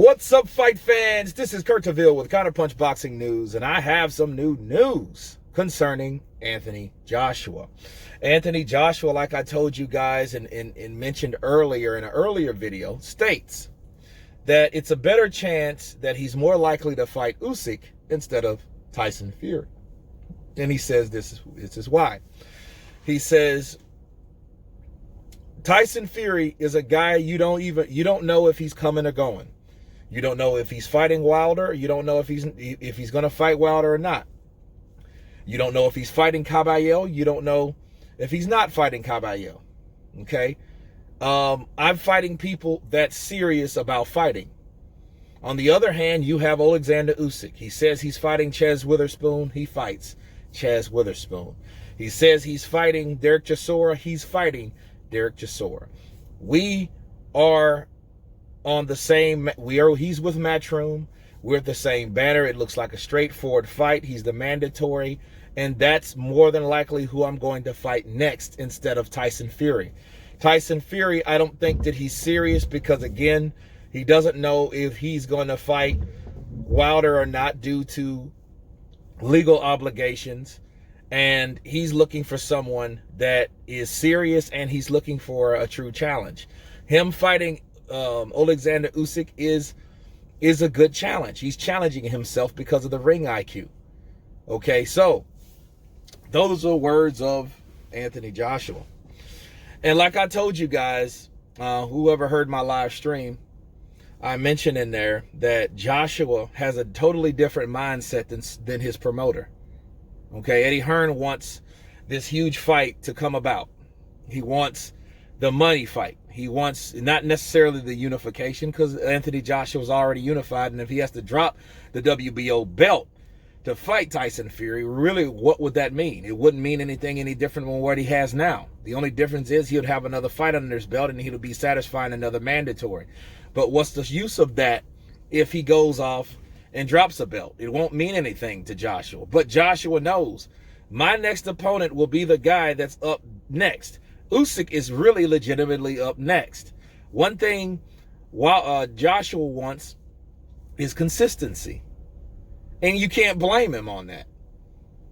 What's up, fight fans? This is Kurt Taville with Counterpunch Boxing News, and I have some new news concerning Anthony Joshua. Anthony Joshua, like I told you guys and mentioned earlier in an earlier video, states that it's a better chance that he's more likely to fight Usyk instead of Tyson Fury. And he says this is why. He says Tyson Fury is a guy you don't know if he's coming or going. You don't know if he's fighting Wilder. You don't know if he's going to fight Wilder or not. You don't know if he's fighting Caballero. You don't know if he's not fighting Caballero. Okay? I'm fighting people that's serious about fighting. On the other hand, you have Oleksandr Usyk. He says he's fighting Chaz Witherspoon. He fights Chaz Witherspoon. He says he's fighting Derek Chisora. He's fighting Derek Chisora. We are on the same, he's with Matchroom. We're at the same banner. It looks like a straightforward fight. He's the mandatory, and that's more than likely who I'm going to fight next instead of Tyson Fury. Tyson Fury, I don't think that he's serious because, again, he doesn't know if he's going to fight Wilder or not due to legal obligations, and he's looking for someone that is serious, and he's looking for a true challenge. Him fighting Oleksandr Usyk is a good challenge. He's challenging himself because of the ring IQ. Okay, so those are words of Anthony Joshua. And like I told you guys, whoever heard my live stream, I mentioned in there that Joshua has a totally different mindset than his promoter. Okay, Eddie Hearn wants this huge fight to come about. He wants the money fight. He wants not necessarily the unification, because Anthony Joshua is already unified, and if he has to drop the WBO belt to fight Tyson Fury, really, what would that mean? It wouldn't mean anything any different than what he has now. The only difference is he would have another fight under his belt, and he would be satisfying another mandatory. But what's the use of that if he goes off and drops a belt? It won't mean anything to Joshua. But Joshua knows, my next opponent will be the guy that's up next. Usyk is really legitimately up next. One thing Joshua wants is consistency. And you can't blame him on that.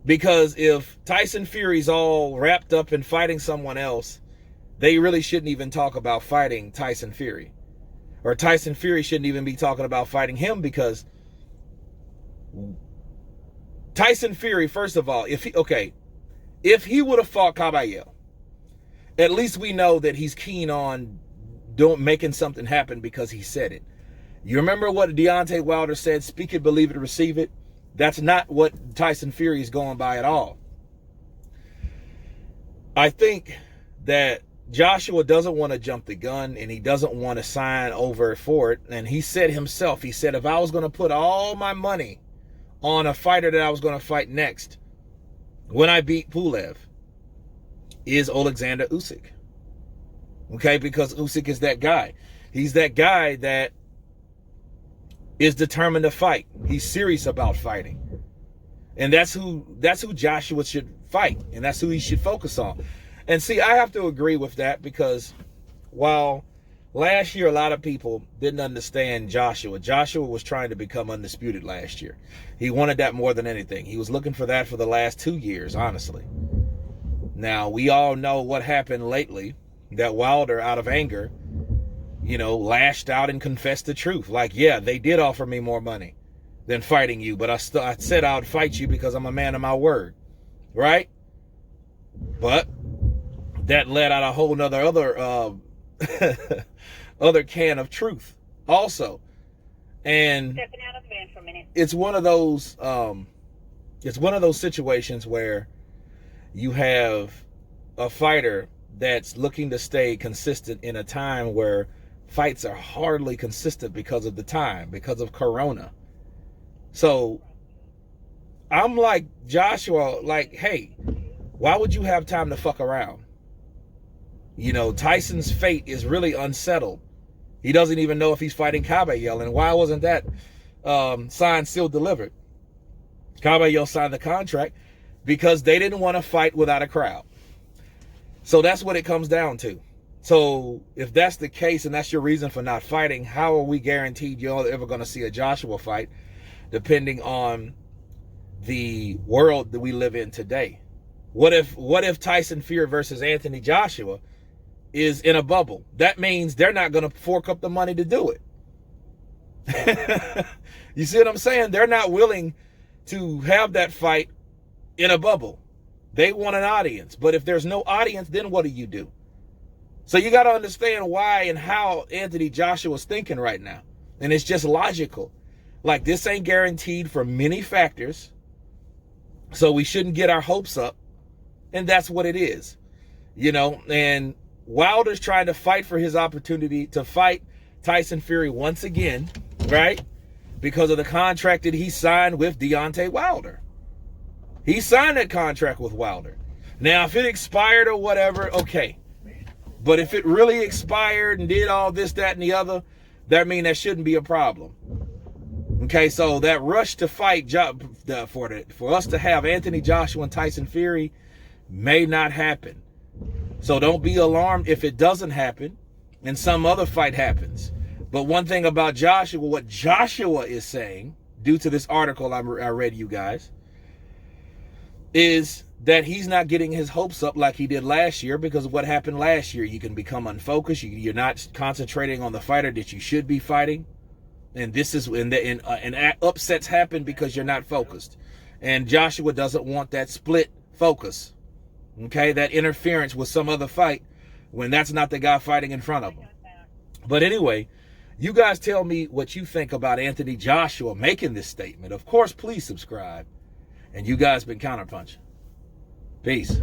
Because if Tyson Fury's all wrapped up in fighting someone else, they really shouldn't even talk about fighting Tyson Fury. Or Tyson Fury shouldn't even be talking about fighting him, because Tyson Fury, first of all, if he would have fought Caballero, at least we know that he's keen on making something happen because he said it. You remember what Deontay Wilder said, speak it, believe it, receive it? That's not what Tyson Fury is going by at all. I think that Joshua doesn't want to jump the gun, and he doesn't want to sign over for it. And he said himself, he said, if I was going to put all my money on a fighter that I was going to fight next when I beat Pulev, is Oleksandr Usyk. Okay, because Usyk is that guy. He's that guy that is determined to fight. He's serious about fighting. And that's who Joshua should fight, and that's who he should focus on. And see, I have to agree with that, because while last year a lot of people didn't understand Joshua was trying to become undisputed last year. He wanted that more than anything. He was looking for that for the last 2 years, honestly. Now, we all know what happened lately, that Wilder, out of anger, lashed out and confessed the truth. Like, yeah, they did offer me more money than fighting you, but I said I would fight you because I'm a man of my word, right? But that let out a whole nother other can of truth also. And stepping out of the van for a minute. It's one of those situations where you have a fighter that's looking to stay consistent in a time where fights are hardly consistent because of the time, because of Corona. So I'm like Joshua, like, hey, why would you have time to fuck around? Tyson's fate is really unsettled. He doesn't even know if he's fighting Caballero. And why wasn't that signed, sealed, delivered? Caballero signed the contract because they didn't want to fight without a crowd. So that's what it comes down to. So if that's the case and that's your reason for not fighting, how are we guaranteed you're ever going to see a Joshua fight, depending on the world that we live in today? What if Tyson Fury versus Anthony Joshua is in a bubble? That means they're not going to fork up the money to do it. You see what I'm saying? They're not willing to have that fight in a bubble. They want an audience. But if there's no audience, then what do? So you got to understand why and how Anthony Joshua's thinking right now. And it's just logical. Like, this ain't guaranteed for many factors. So we shouldn't get our hopes up. And that's what it is. You know, and Wilder's trying to fight for his opportunity to fight Tyson Fury once again, right? Because of the contract that he signed with Deontay Wilder. He signed that contract with Wilder. Now, if it expired or whatever, okay. But if it really expired and did all this, that, and the other, that means that shouldn't be a problem. Okay, so that rush to fight for us to have Anthony Joshua and Tyson Fury may not happen. So don't be alarmed if it doesn't happen and some other fight happens. But one thing about Joshua, what Joshua is saying, due to this article I read you guys, is that he's not getting his hopes up like he did last year, because of what happened last year. You can become unfocused. You're not concentrating on the fighter that you should be fighting. And this is when upsets happen because you're not focused. And Joshua doesn't want that split focus. Okay, that interference with some other fight when that's not the guy fighting in front of him. But anyway, you guys tell me what you think about Anthony Joshua making this statement. Of course, please subscribe. And you guys been counterpunching. Peace.